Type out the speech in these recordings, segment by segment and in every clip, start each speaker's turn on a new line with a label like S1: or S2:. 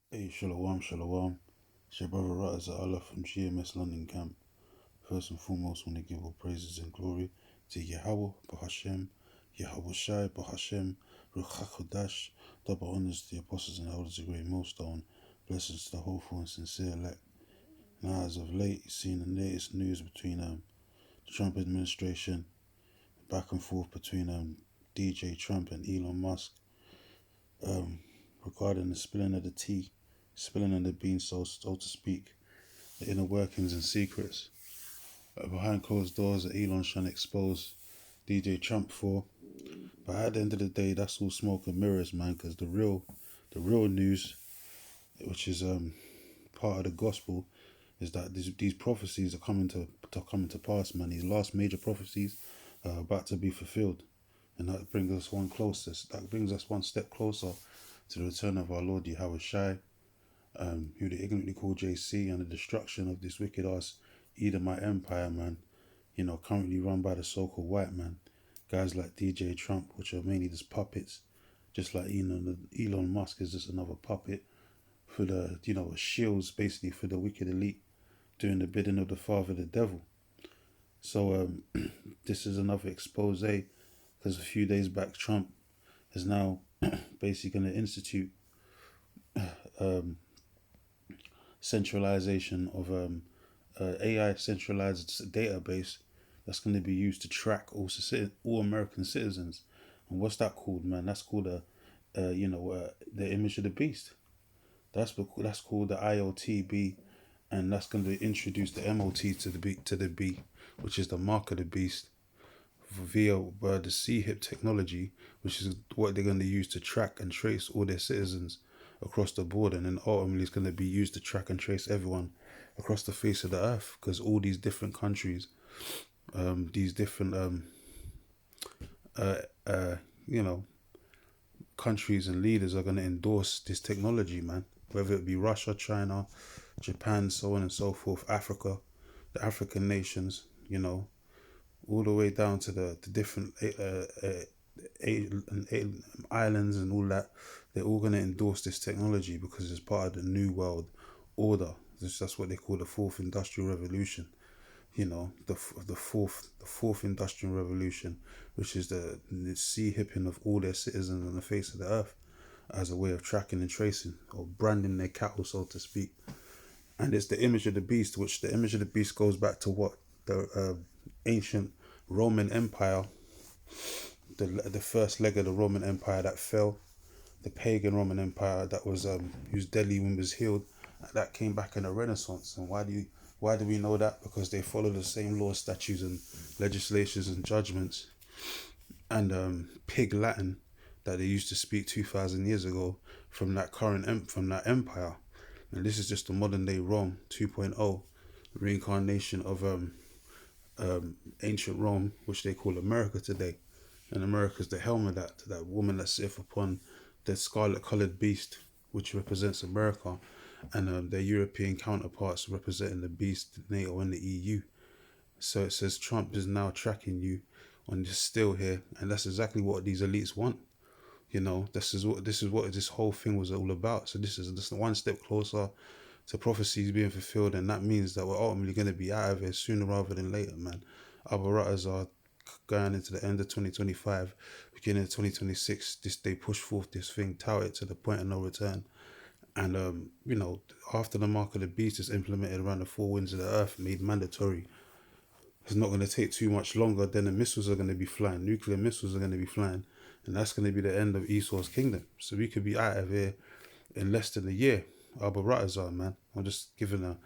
S1: Hey, shalom, shalom. It's your brother Raz Allah from GMS London Camp. First and foremost, want to give all praises and glory to Yahweh, Bahashem, Yahweh Shai, Bahashem, Ruach HaKodesh. Double honors to the apostles and elders of Great Millstone. Blessings to the hopeful and sincere elect. Now, as of late, you've seen the latest news between the Trump administration, back and forth between DJ Trump and Elon Musk, um, regarding the spilling of the tea, spilling of the beans, so to speak, the inner workings and secrets behind closed doors that Elon's trying to expose DJ Trump for. But at the end of the day, that's all smoke and mirrors, man. Because the real news, which is part of the gospel, is that these prophecies are coming to pass, man. These last major prophecies are about to be fulfilled, and that brings us one closer. That brings us one step closer to the return of our Lord Yahweh Shai, who they ignorantly call JC, and the destruction of this wicked ass Edomite empire, man. You know, currently run by the so-called white man, guys like DJ Trump, which are mainly just puppets, just like Elon Musk is just another puppet for the, shields basically for the wicked elite doing the bidding of the father, the devil. So this is another expose because a few days back Trump is now basically going to institute um, centralization of AI centralized database that's going to be used to track all American citizens. And what's that called, man? That's called the image of the beast. That's called the IOTB, and that's going to introduce the MOT to the B, which is the mark of the beast via the C-HIP technology, which is what they're going to use to track and trace all their citizens across the board, and then ultimately it's going to be used to track and trace everyone across the face of the earth, because all these different countries, these different uh, uh, you know countries and leaders are going to endorse this technology, man. Whether it be Russia, China, Japan, so on and so forth, Africa, the African nations, all the way down to the different islands and all that. They're all going to endorse this technology because it's part of the new world order. That's what they call the fourth industrial revolution. The fourth industrial revolution, which is the sea hipping of all their citizens on the face of the earth as a way of tracking and tracing or branding their cattle, so to speak. And it's the image of the beast, which the image of the beast goes back to what the ancient Roman Empire, the first leg of the Roman Empire that fell, the pagan Roman Empire that was whose deadly wound was healed, that came back in the Renaissance. And why do we know that? Because they follow the same laws, statutes, and legislations and judgments and pig Latin that they used to speak 2,000 years ago from that empire. And this is just the modern day Rome 2.0 reincarnation of ancient Rome, which they call America today. And America's the helm of that woman that sitteth upon the scarlet colored beast, which represents America, and their European counterparts representing the beast, NATO, and the EU. So it says Trump is now tracking you on this still here, and that's exactly what these elites want. This is what this whole thing was all about. So this is just one step closer to prophecies being fulfilled, and that means that we're ultimately going to be out of here sooner rather than later, man. Our baratas are going into the end of 2025, beginning of 2026. They push forth this thing, tout it to the point of no return. And after the mark of the beast is implemented around the four winds of the earth, made mandatory, it's not going to take too much longer. Then the missiles are going to be flying, nuclear missiles are going to be flying, and that's going to be the end of Esau's kingdom. So we could be out of here in less than a year. Our baratas are, man. I'm just giving a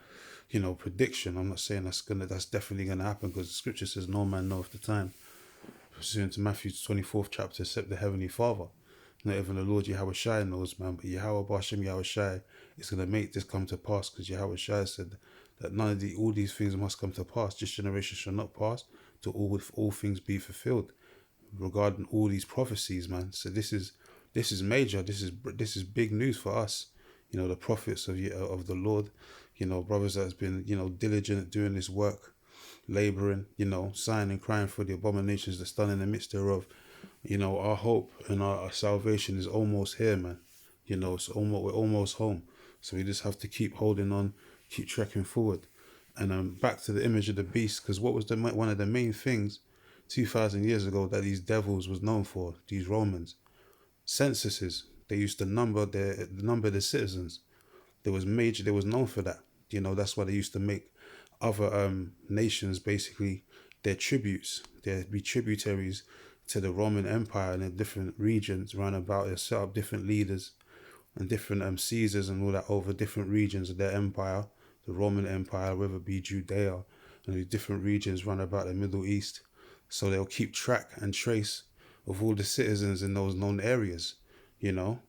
S1: prediction. I'm not saying that's definitely gonna happen, because the scripture says no man knoweth the time, pursuant to Matthew 24th chapter, except the Heavenly Father. Not even the Lord Yahweh Shai knows, man, but Yahweh Bashem Yahweh Shai is gonna make this come to pass, because Yahweh Shai said that all these things must come to pass. This generation shall not pass till all things be fulfilled, regarding all these prophecies, man. So this is major. This is big news for us. The prophets of the Lord, brothers that's been, diligent at doing this work, laboring, sighing and crying for the abominations that's done in the midst thereof. Our hope and our salvation is almost here, man. We're almost home. So we just have to keep holding on, keep trekking forward. And back to the image of the beast, because what was one of the main things 2,000 years ago that these devils was known for, these Romans? Censuses. They used to number the citizens. They was known for that. That's why they used to make other nations basically their tributes. They'd be tributaries to the Roman Empire in the different regions round about. They set up different leaders and different Caesars and all that over different regions of their empire, the Roman Empire, whether it be Judea, and these different regions run about the Middle East. So they'll keep track and trace of all the citizens in those known areas.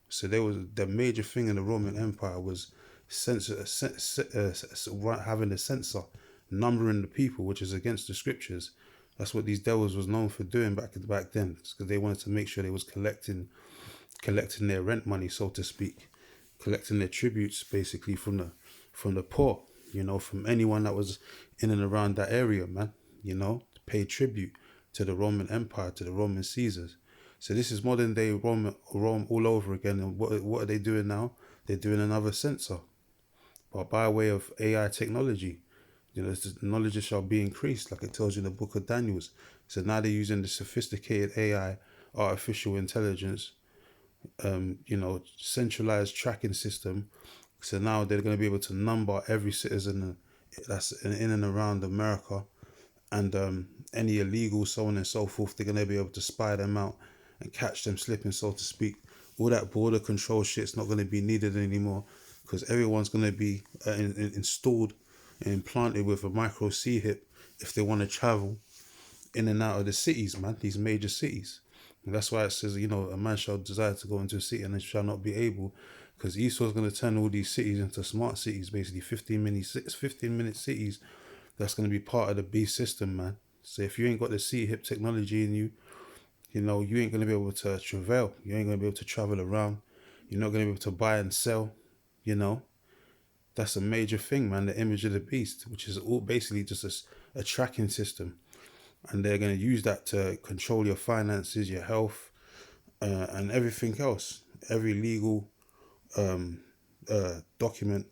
S1: So there was the major thing in the Roman Empire was having a censor, numbering the people, which is against the scriptures. That's what these devils was known for doing back then, because they wanted to make sure they was collecting their rent money, so to speak, collecting their tributes basically from the poor, from anyone that was in and around that area, man, to pay tribute to the Roman Empire, to the Roman Caesars. So this is modern day Rome all over again. And what are they doing now? They're doing another censor, but by way of AI technology. The knowledge shall be increased, like it tells you in the book of Daniels. So now they're using the sophisticated AI, artificial intelligence, centralized tracking system. So now they're going to be able to number every citizen that's in and around America, and any illegal, so on and so forth. They're going to be able to spy them out and catch them slipping, so to speak. All that border control shit's not going to be needed anymore, because everyone's going to be installed and implanted with a micro C-hip if they want to travel in and out of the cities, man, these major cities. And that's why it says, a man shall desire to go into a city and it shall not be able, because Esau's going to turn all these cities into smart cities, basically 15-minute cities. That's going to be part of the beast system, man. So if you ain't got the C-hip technology in you, you ain't going to be able to travail. You ain't going to be able to travel around. You're not going to be able to buy and sell, That's a major thing, man, the image of the beast, which is all basically just a tracking system. And they're going to use that to control your finances, your health, and everything else. Every legal document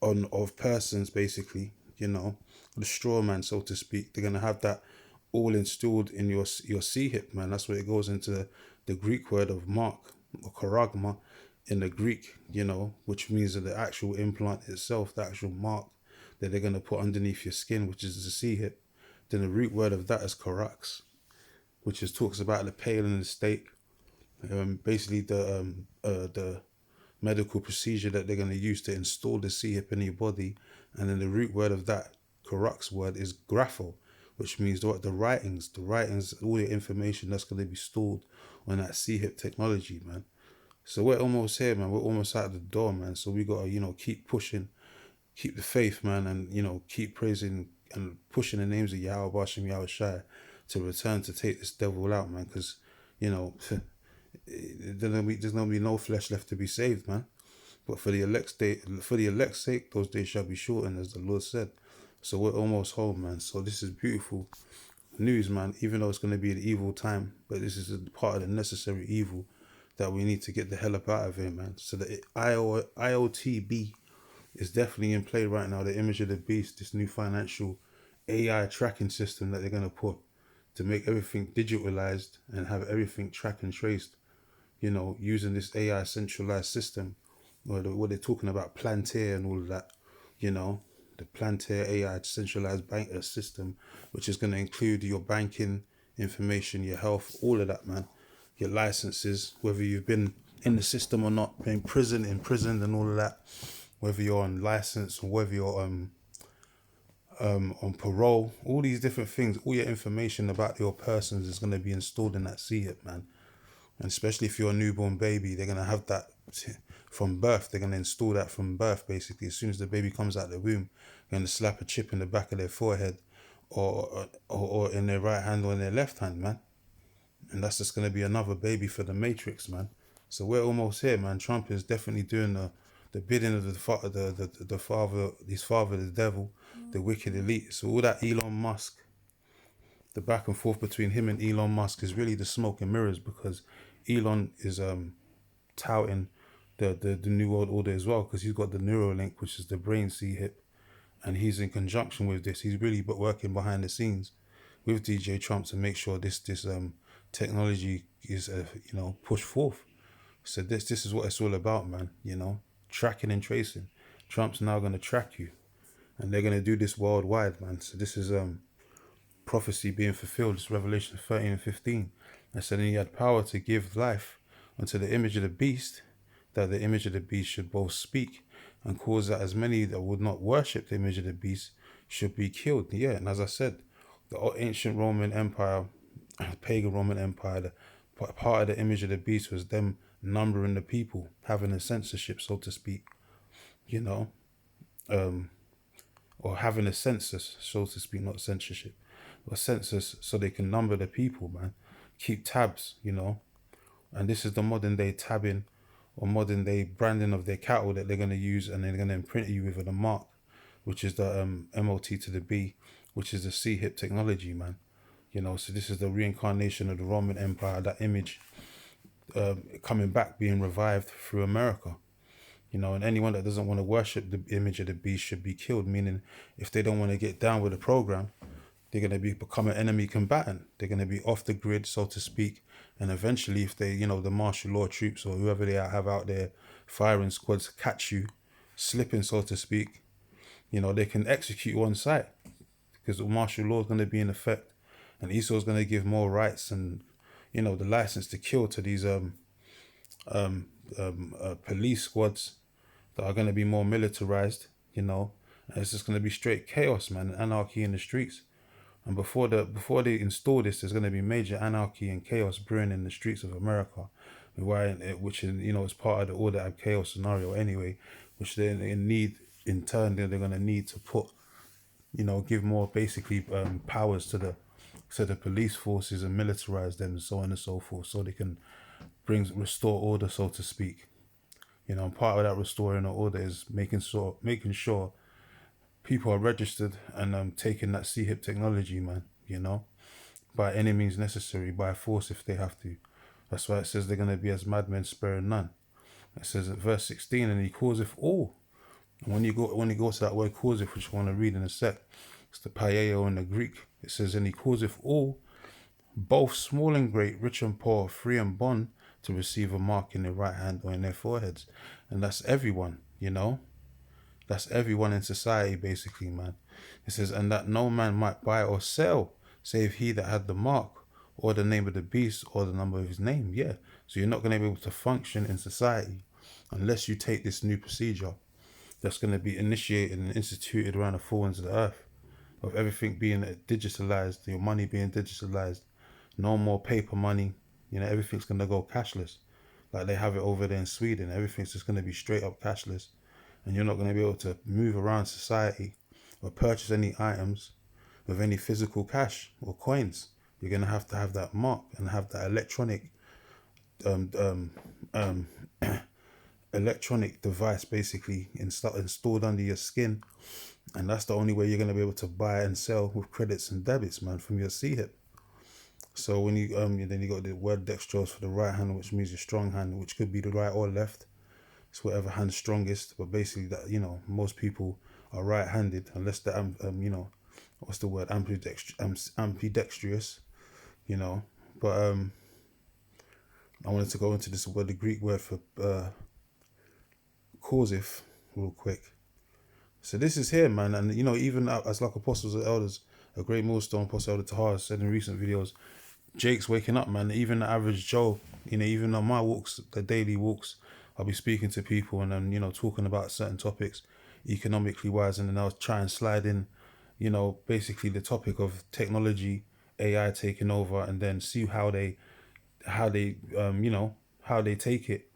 S1: of persons, basically, the straw man, so to speak. They're going to have that all installed in your C-hip, man. That's where it goes into the Greek word of mark, or charagma in the Greek, which means that the actual implant itself, the actual mark that they're going to put underneath your skin, which is the C-hip. Then the root word of that is corax, which talks about the pale and the stake. Basically the medical procedure that they're going to use to install the C-hip in your body. And then the root word of that corax word is grapho, which means what? The writings, all the information that's going to be stored on that C-hip technology, man. So we're almost here, man. We're almost out the door, man. So we got to, keep pushing, keep the faith, man, and, keep praising and pushing the names of Yahweh Bashem Yahweh Shai to return to take this devil out, man, because, there's going to be no flesh left to be saved, man. But for the elect's sake, those days shall be shortened, as the Lord said. So we're almost home, man. So this is beautiful news, man, even though it's going to be an evil time, but this is a part of the necessary evil that we need to get the hell up out of here, man. So the IOTB is definitely in play right now. The image of the beast, this new financial AI tracking system that they're going to put to make everything digitalized and have everything tracked and traced, using this AI centralized system, or what they're talking about, Plantier and all of that, the Plantier AI centralized bank system, which is going to include your banking information, your health, all of that, man, your licenses, whether you've been in the system or not, imprisoned and all of that, whether you're on license or whether you're on parole, all these different things, all your information about your persons is going to be installed in that C-hip, man. And especially if you're a newborn baby, they're going to have that from birth. They're going to install that from birth, basically. As soon as the baby comes out of the womb, they're going to slap a chip in the back of their forehead or in their right hand or in their left hand, man. And that's just going to be another baby for the Matrix, man. So we're almost here, man. Trump is definitely doing the bidding of the father, the devil, the wicked elite. So all that Elon Musk, the back and forth between him and Elon Musk is really the smoke and mirrors, because Elon is touting the New World Order as well, because he's got the Neuralink, which is the brain C-hip, and he's in conjunction with this. He's really working behind the scenes with DJ Trump to make sure this technology is pushed forth. So this is what it's all about, man. Tracking and tracing. Trump's now gonna track you, and they're gonna do this worldwide, man. So this is prophecy being fulfilled. It's Revelation 13 and 15. And so then he had power to give life unto the image of the beast, that the image of the beast should both speak and cause that as many that would not worship the image of the beast should be killed. Yeah, and as I said, the ancient Roman Empire, pagan Roman Empire, part of the image of the beast was them numbering the people, having a censorship, so to speak, you know, or having a census, so to speak, not censorship, but census, so they can number the people, man, keep tabs, and this is the modern day tabbing or modern day branding of their cattle that they're going to use, and they're going to imprint you with a mark, which is the MOT to the B, which is the C-hip technology, man. So this is the reincarnation of the Roman Empire, that image coming back, being revived through America. And anyone that doesn't want to worship the image of the beast should be killed, meaning if they don't want to get down with the program, they're going to become an enemy combatant. They're going to be off the grid, so to speak. And eventually, if they, the martial law troops or whoever they have out there, firing squads, catch you slipping, so to speak, they can execute you on site, because the martial law is going to be in effect. And Esau's going to give more rights and, the license to kill to these police squads that are going to be more militarized, and it's just going to be straight chaos, man, and anarchy in the streets. And before they install this, there's going to be major anarchy and chaos brewing in the streets of America, which is part of the order and chaos scenario anyway, which they need in turn. They're going to need to put, give more basically powers to the police forces and militarize them and so on and so forth, so they can restore order, so to speak. And part of that restoring the order is making sure people are registered and taking that C-hip technology, man, by any means necessary, by force if they have to. That's why it says they're going to be as madmen sparing none. It says at verse 16, and he causeth all. And when you go to that word causeth, which I want to read in a sec, it's the paeo in the Greek. It says, and he causeth all, both small and great, rich and poor, free and bond, to receive a mark in their right hand or in their foreheads. And that's everyone, That's everyone in society, basically, man. It says, and that no man might buy or sell, save he that had the mark, or the name of the beast, or the number of his name. Yeah. So you're not going to be able to function in society unless you take this new procedure that's going to be initiated and instituted around the four winds of the earth, of everything being digitalized, your money being digitalized, no more paper money. Everything's going to go cashless, like they have it over there in Sweden. Everything's just going to be straight up cashless. And you're not going to be able to move around society or purchase any items with any physical cash or coins. You're going to have that mark and have that electronic device basically installed under your skin. And that's the only way you're going to be able to buy and sell with credits and debits, man, from your C-hip. So when you then you got the word dextrose for the right hand, which means your strong hand, which could be the right or left. It's whatever hand's strongest, but basically that most people are right-handed unless they're what's the word, ambidextrous, But I wanted to go into this word, the Greek word for causeth, real quick. So this is here, man, and even as like apostles and elders, a great millstone apostle Elder Tahar said in recent videos, Jake's waking up, man. Even the average Joe, even on my walks, the daily walks, I'll be speaking to people and then, talking about certain topics economically wise, and then I'll try and slide in, basically the topic of technology, AI taking over, and then see how they take it,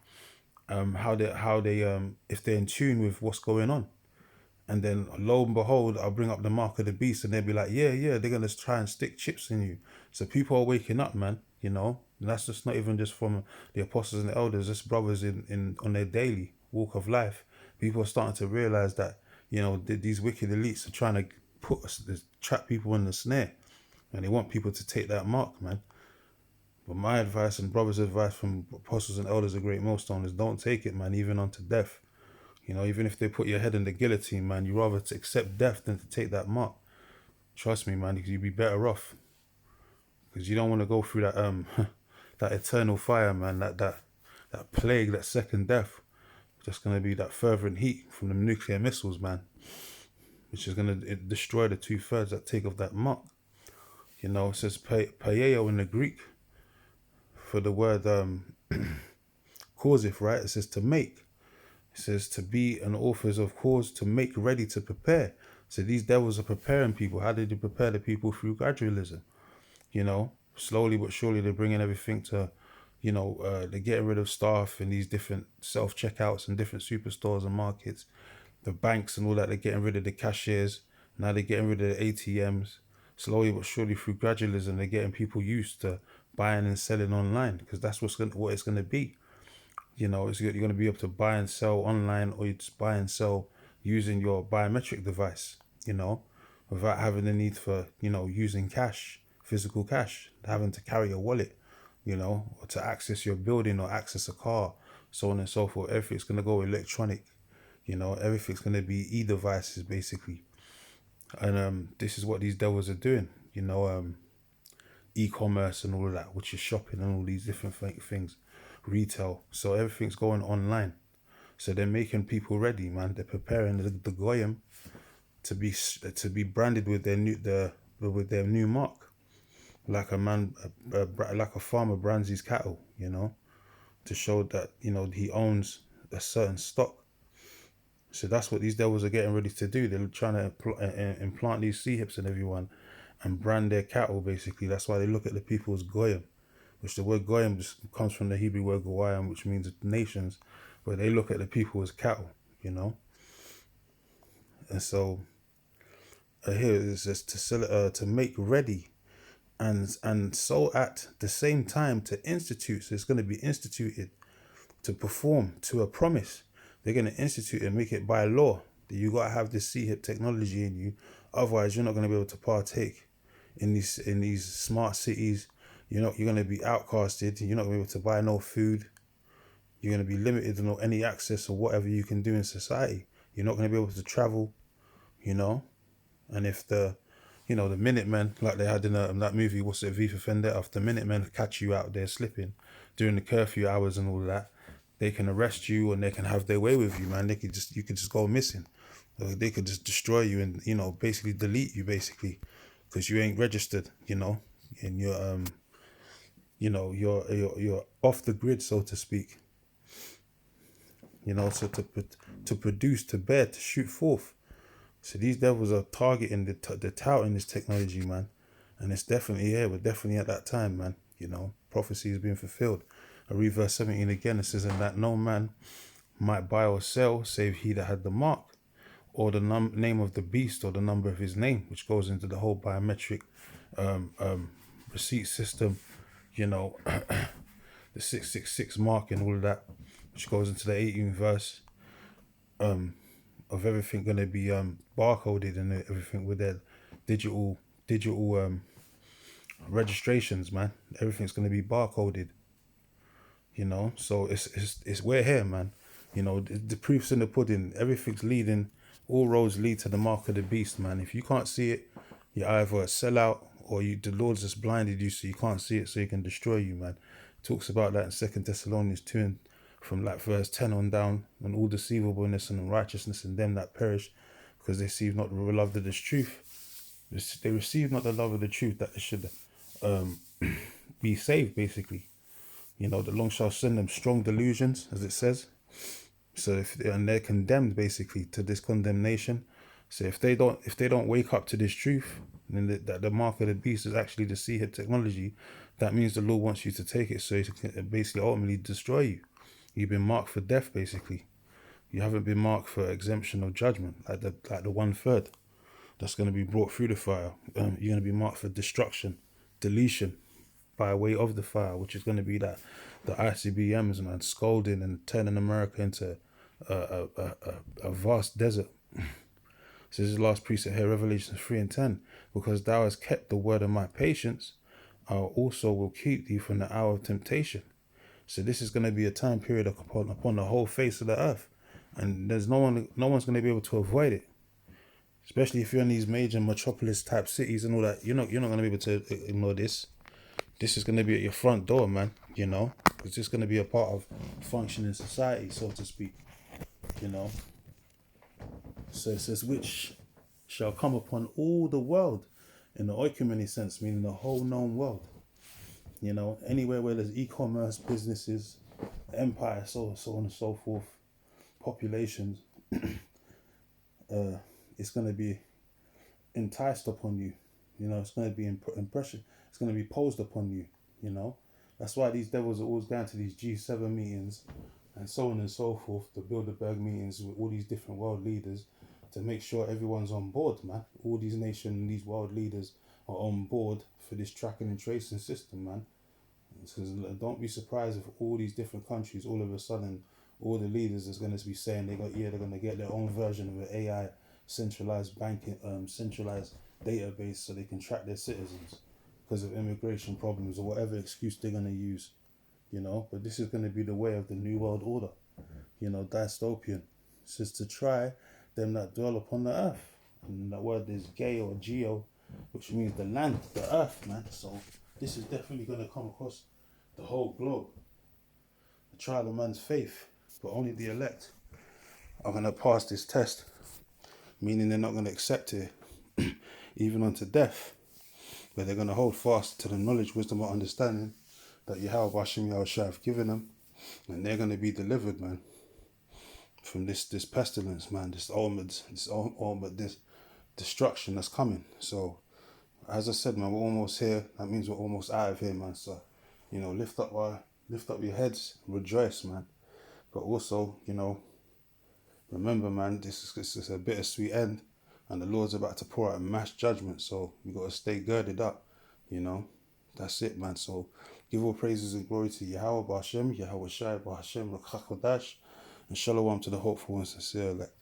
S1: how they if they're in tune with what's going on. And then lo and behold, I'll bring up the mark of the beast and they'll be like, yeah, they're going to try and stick chips in you. So people are waking up, man, and that's just not even just from the apostles and the elders, just brothers in on their daily walk of life. People are starting to realize that, these wicked elites are trying to trap people in the snare, and they want people to take that mark, man. But my advice and brother's advice from apostles and elders of Great Millstone is don't take it, man, even unto death. Even if they put your head in the guillotine, man, you rather to accept death than to take that mark. Trust me, man, because you'd be better off. Because you don't want to go through that that eternal fire, man, that plague, that second death. Just gonna be that fervent heat from the nuclear missiles, man, which is gonna destroy the 2/3 that take of that mark. It says paeo in the Greek for the word causeth, right? It says to make. It says to be an authors of cause, to make ready, to prepare. So these devils are preparing people. How did they prepare the people? Through gradualism. Slowly but surely they're bringing everything to, they're getting rid of staff in these different self-checkouts and different superstores and markets. The banks and all that, they're getting rid of the cashiers. Now they're getting rid of the ATMs. Slowly but surely through gradualism, they're getting people used to buying and selling online, because that's what it's going to be. You're going to be able to buy and sell online, or you just buy and sell using your biometric device, without having the need for, using cash, physical cash, having to carry a wallet, or to access your building or access a car, so on and so forth. Everything's going to go electronic, everything's going to be e-devices basically. And this is what these devils are doing, e-commerce and all of that, which is shopping and all these different things, retail. So everything's going online. So they're making people ready, man. They're preparing the goyim to be branded with their new mark, like like a farmer brands his cattle, to show that he owns a certain stock. So that's what these devils are getting ready to do. They're trying to implant these C-hips in everyone and brand their cattle, basically. That's why they look at the people as goyim, which the word goyim just comes from the Hebrew word goyim, which means nations, where they look at the people as cattle, And so here it says to make ready, and so at the same time to institute. So it's going to be instituted to perform to a promise. They're going to institute and make it by law that you got to have this C-hip technology in you. Otherwise, you're not going to be able to partake in these smart cities. You're going to be outcasted. You're not going to be able to buy no food. You're going to be limited to any access or whatever you can do in society. You're not going to be able to travel, And if the Minutemen, like they had in that movie, what's it, V for Vendetta, if the Minutemen catch you out there slipping during the curfew hours and all that, they can arrest you and they can have their way with you, man. You could just go missing. They could just destroy you and, basically delete you, basically, because you ain't registered, and you're off the grid, so to speak. So to produce, to bear, to shoot forth. So these devils are targeting the touting this technology, man. And it's definitely here. We're definitely at that time, man. Prophecy is being fulfilled. I read verse 17 again. It says, and that no man might buy or sell, save he that had the mark, or the name of the beast, or the number of his name, which goes into the whole biometric receipt system, the 666 mark and all of that, which goes into the 18th verse of everything going to be barcoded and everything with their digital registrations, man. Everything's going to be barcoded, so it's we're here, man. The proof's in the pudding. Everything's leading, all roads lead to the mark of the beast, man. If you can't see it, you're either a sellout or the Lord's just blinded you so you can't see it, so he can destroy you, man. Talks about that in 2 Thessalonians 2 and from like verse 10 on down, and all deceivableness and unrighteousness in them that perish, because they receive not the love of this truth. They receive not the love of the truth, that they should be saved, basically. The long shall send them strong delusions, as it says. So and they're condemned basically to this condemnation. So if they don't wake up to this truth, then that the mark of the beast is actually the C-hip technology, that means the Lord wants you to take it so he can basically ultimately destroy you. You've been marked for death, basically. You haven't been marked for exemption or judgment, like the 1/3 that's going to be brought through the fire. You're going to be marked for destruction, deletion, by way of the fire, which is going to be the ICBMs, man, scolding and turning America into a vast desert. So this is the last precept here, Revelation 3 and 10. Because thou hast kept the word of my patience, I also will keep thee from the hour of temptation. So this is going to be a time period upon the whole face of the earth, and there's no one's going to be able to avoid it. Especially if you're in these major metropolis type cities and all that, you're not going to be able to ignore this. This is going to be at your front door, man. It's just going to be a part of functioning society, so to speak. You know. So it says, which shall come upon all the world in the oikumene sense, meaning the whole known world. Anywhere where there's e-commerce, businesses, empire, so on and so forth, populations, it's going to be enticed upon you. It's going to be impression. It's going to be posed upon you. That's why these devils are always going to these G7 meetings and so on and so forth, the Bilderberg meetings with all these different world leaders to make sure everyone's on board, man. All these nations, these world leaders are on board for this tracking and tracing system, man. Because don't be surprised if all these different countries, all of a sudden, all the leaders is going to be saying they're going to get their own version of an AI centralized banking, centralized database so they can track their citizens because of immigration problems or whatever excuse they're going to use, But this is going to be the way of the New World Order, dystopian. It's just to try them that dwell upon the earth. And that word is gay or geo, which means the land, the earth, man. So this is definitely going to come across the whole globe. The trial of man's faith, but only the elect are going to pass this test, meaning they're not going to accept it, even unto death. But they're going to hold fast to the knowledge, wisdom, or understanding that Yahweh Hashem Yahushua have given them, and they're going to be delivered, man, from this pestilence, man, this destruction that's coming. So, as I said, man, we're almost here. That means we're almost out of here, man. So, lift up your heads, rejoice, man. But also, remember, man, this is a bittersweet end, and the Lord's about to pour out a mass judgment. So we got to stay girded up, That's it, man. So give all praises and glory to Yahweh B'Hashem, Yahweh Shai B'Hashem, L'Chakodash, and Shalom to the hopeful and sincere elect.